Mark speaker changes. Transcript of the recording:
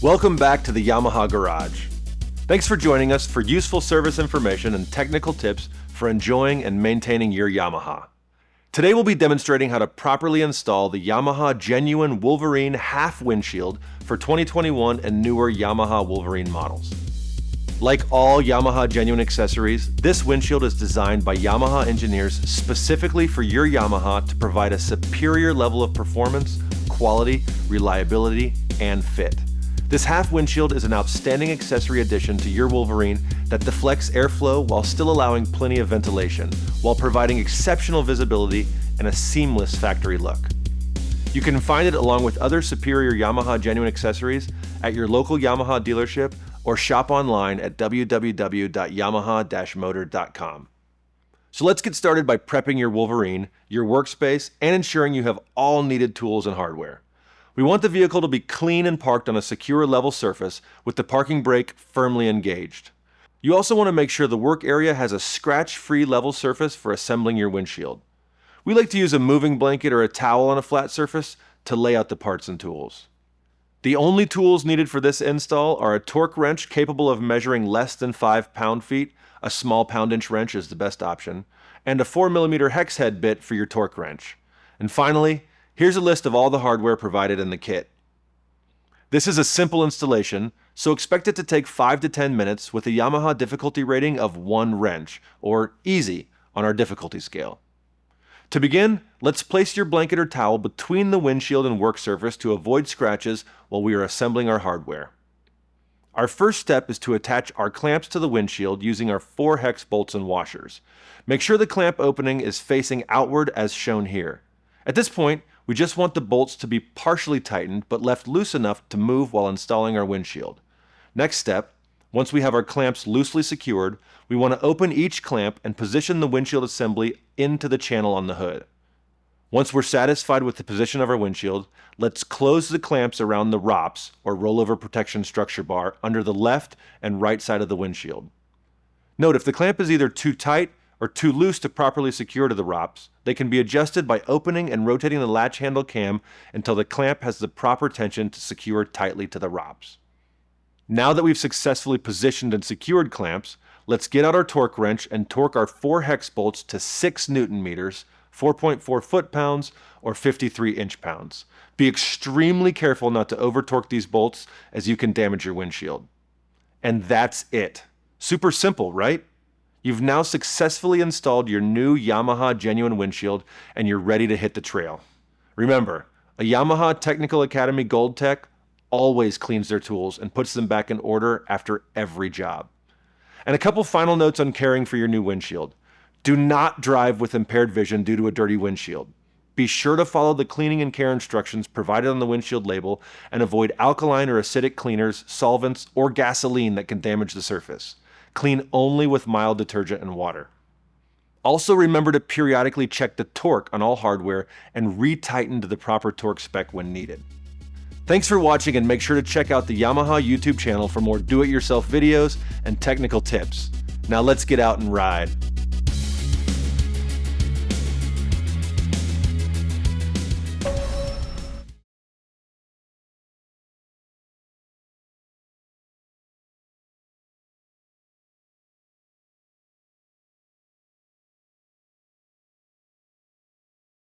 Speaker 1: Welcome back to the Yamaha Garage. Thanks for joining us for useful service information and technical tips for enjoying and maintaining your Yamaha. Today we'll be demonstrating how to properly install the Yamaha Genuine Wolverine half windshield for 2021 and newer Yamaha Wolverine models. Like all Yamaha Genuine accessories, this windshield is designed by Yamaha engineers specifically for your Yamaha to provide a superior level of performance, quality, reliability, and fit. This half windshield is an outstanding accessory addition to your Wolverine that deflects airflow while still allowing plenty of ventilation, while providing exceptional visibility and a seamless factory look. You can find it along with other superior Yamaha Genuine accessories at your local Yamaha dealership or shop online at www.yamaha-motor.com. So let's get started by prepping your Wolverine, your workspace, and ensuring you have all needed tools and hardware. We want the vehicle to be clean and parked on a secure level surface with the parking brake firmly engaged. You also want to make sure the work area has a scratch-free level surface for assembling your windshield. We like to use a moving blanket or a towel on a flat surface to lay out the parts and tools. The only tools needed for this install are a torque wrench capable of measuring less than 5 pound-feet, a small pound-inch wrench is the best option, and a 4mm hex head bit for your torque wrench. And finally, here's a list of all the hardware provided in the kit. This is a simple installation, so expect it to take 5 to 10 minutes with a Yamaha difficulty rating of 1 wrench, or easy on our difficulty scale. To begin, let's place your blanket or towel between the windshield and work surface to avoid scratches while we are assembling our hardware. Our first step is to attach our clamps to the windshield using our 4 hex bolts and washers. Make sure the clamp opening is facing outward as shown here. At this point, we just want the bolts to be partially tightened but left loose enough to move while installing our windshield. Next step, once we have our clamps loosely secured, we want to open each clamp and position the windshield assembly into the channel on the hood. Once we're satisfied with the position of our windshield, let's close the clamps around the ROPS, or rollover protection structure bar, under the left and right side of the windshield. Note, if the clamp is either too tight or too loose to properly secure to the ROPS, they can be adjusted by opening and rotating the latch handle cam until the clamp has the proper tension to secure tightly to the ROPS. Now that we've successfully positioned and secured clamps, let's get out our torque wrench and torque our 4 hex bolts to 6 Newton meters, 4.4 foot-pounds, or 53 inch-pounds. Be extremely careful not to over-torque these bolts as you can damage your windshield. And that's it. Super simple, right? You've now successfully installed your new Yamaha Genuine windshield and you're ready to hit the trail. Remember, a Yamaha Technical Academy Gold Tech always cleans their tools and puts them back in order after every job. And a couple final notes on caring for your new windshield. Do not drive with impaired vision due to a dirty windshield. Be sure to follow the cleaning and care instructions provided on the windshield label and avoid alkaline or acidic cleaners, solvents, or gasoline that can damage the surface. Clean only with mild detergent and water. Also remember to periodically check the torque on all hardware and retighten to the proper torque spec when needed. Thanks for watching, and make sure to check out the Yamaha YouTube channel for more do-it-yourself videos and technical tips. Now let's get out and ride.